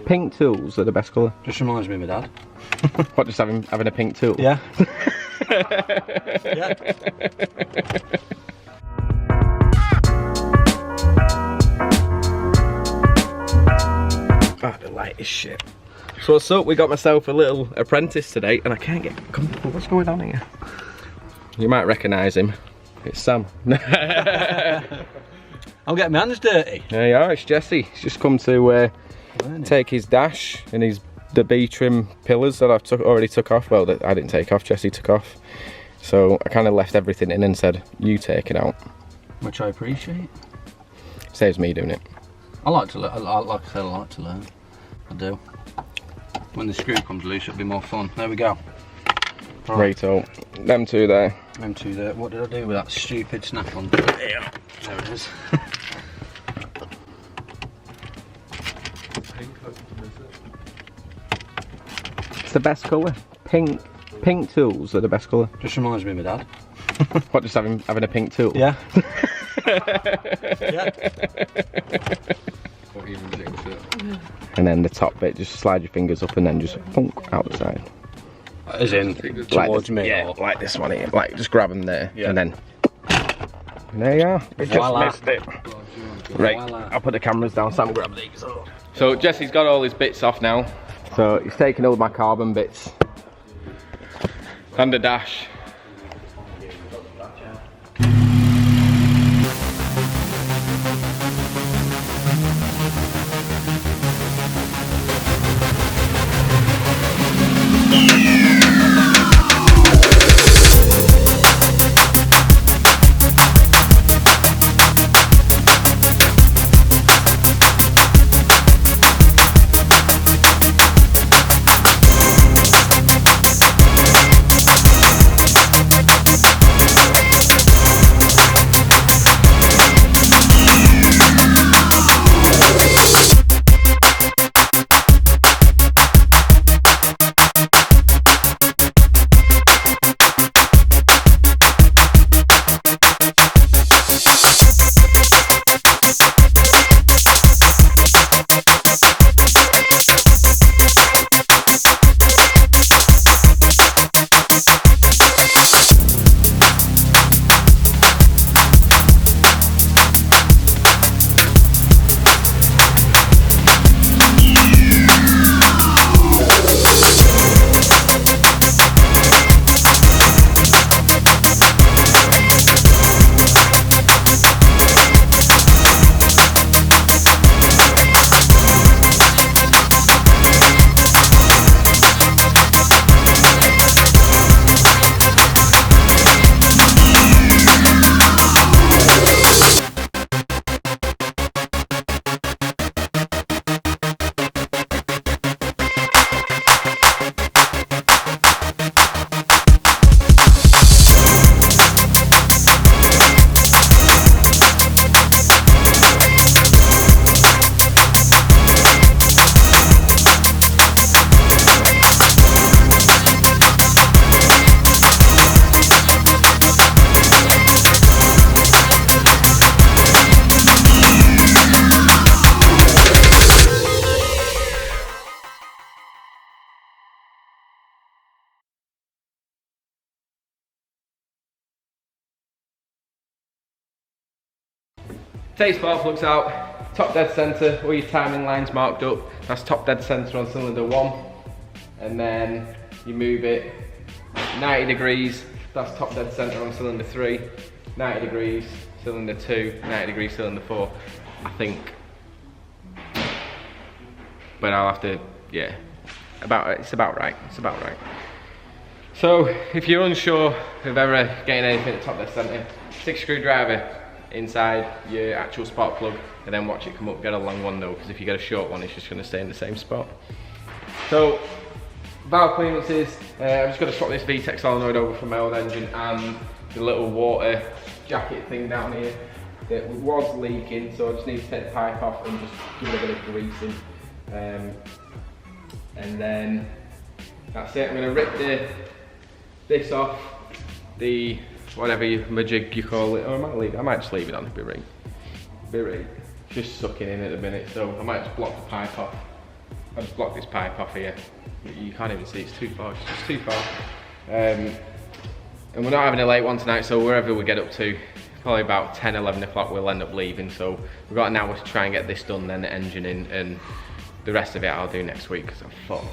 Pink tools are the best colour. Just reminds me of my dad. What, just having a pink tool? Yeah. Yeah. Oh, the light is shit. So what's up? We got myself a little apprentice today and I can't get comfortable. What's going on here? You might recognise him. It's Sam. I'm getting my hands dirty. There you are, it's Jesse. He's just come to take his dash and the B-trim pillars that I've already took off. Well, that I didn't take off, Jesse took off. So I kind of left everything in and said, you take it out. Which I appreciate. Saves me doing it. I like to learn. Like I said, I like to learn. I do. When the screw comes loose, it'll be more fun. There we go. Right, so them two there. Them two there. What did I do with that stupid snap-on? There it is. It's the best colour. Pink tools are the best colour. Just reminds me of my dad. What, just having a pink tool? Yeah. Yeah. And then the top bit, just slide your fingers up and then just punk out the side. As in, towards me? Yeah, or? like this one here. Like, just grab them there, Yeah. and then... There you are. It Voila. just missed it. Right, Voila. I'll put the cameras down, Sam grab these. So Jesse's got all his bits off now. So he's taking all my carbon bits. And the dash. Taste valve looks out, top dead centre, all your timing lines marked up. That's top dead centre on cylinder 1. And then you move it 90 degrees, that's top dead centre on cylinder 3. 90 degrees, cylinder 2, 90 degrees, cylinder 4, I think. But I'll have to, yeah, it's about right. So if you're unsure of ever getting anything at top dead centre, stick a screwdriver inside your actual spark plug and then watch it come up. Get a long one though, because if you get a short one, it's just going to stay in the same spot. So valve clearances, I'm just going to swap this VTEC solenoid over from my old engine and the little water jacket thing down here that was leaking, so I just need to take the pipe off and just give it a bit of greasing. And then that's it. I'm going to rip this off, the whatever majig you call it, or I might just leave it on. Be right. Just sucking in at the minute, so I might just block the pipe off I've blocked this pipe off here. You can't even see, it's too far, it's just too far. And we're not having a late one tonight, so wherever we get up to, probably about 10, 11 o'clock we'll end up leaving. So we've got an hour to try and get this done, then the engine in, and the rest of it I'll do next week because I'm fucked.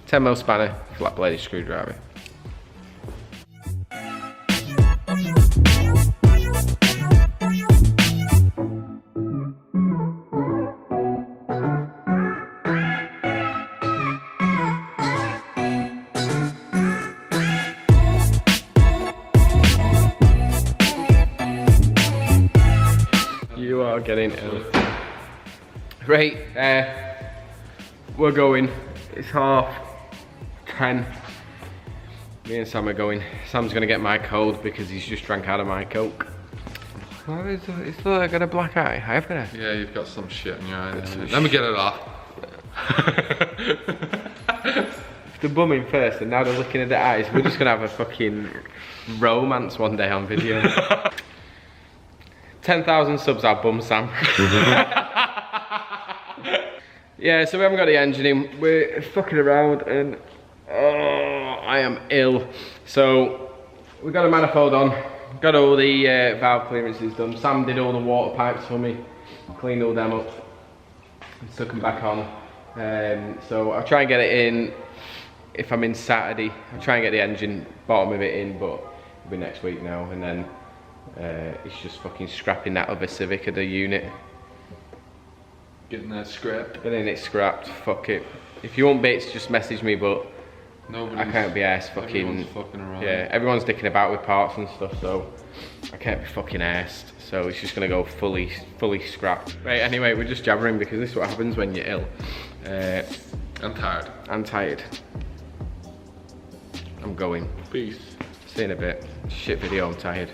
10mm spanner, flat bladed screwdriver. You are getting ill. Right, we're going. It's 10:30. Me and Sam are going. Sam's gonna get my cold because he's just drank out of my Coke. What is it? It's like I got a black eye. I have got a... Yeah, you've got some shit in your eye there. Let me get it off. The bumming first and now they're looking at the eyes. We're just gonna have a fucking romance one day on video. 10,000 subs, I'll bum Sam. Yeah, so we haven't got the engine in. We're fucking around and I am ill. So we got a manifold on, got all the valve clearances done. Sam did all the water pipes for me, cleaned all them up, stuck them back on. So I'll try and get it in if I'm in Saturday. I'll try and get the engine bottom of it in, but it'll be next week now. And then it's just fucking scrapping that other Civic of the unit. Getting that scrapped. Getting it scrapped, fuck it. If you want bits, just message me, but I can't be arsed fucking... Everyone's fucking around. Yeah, everyone's dicking about with parts and stuff, so I can't be fucking arsed. So it's just gonna go fully scrapped. Right, anyway, we're just jabbering because this is what happens when you're ill. I'm tired. I'm tired. I'm going. Peace. See you in a bit. Shit video, I'm tired.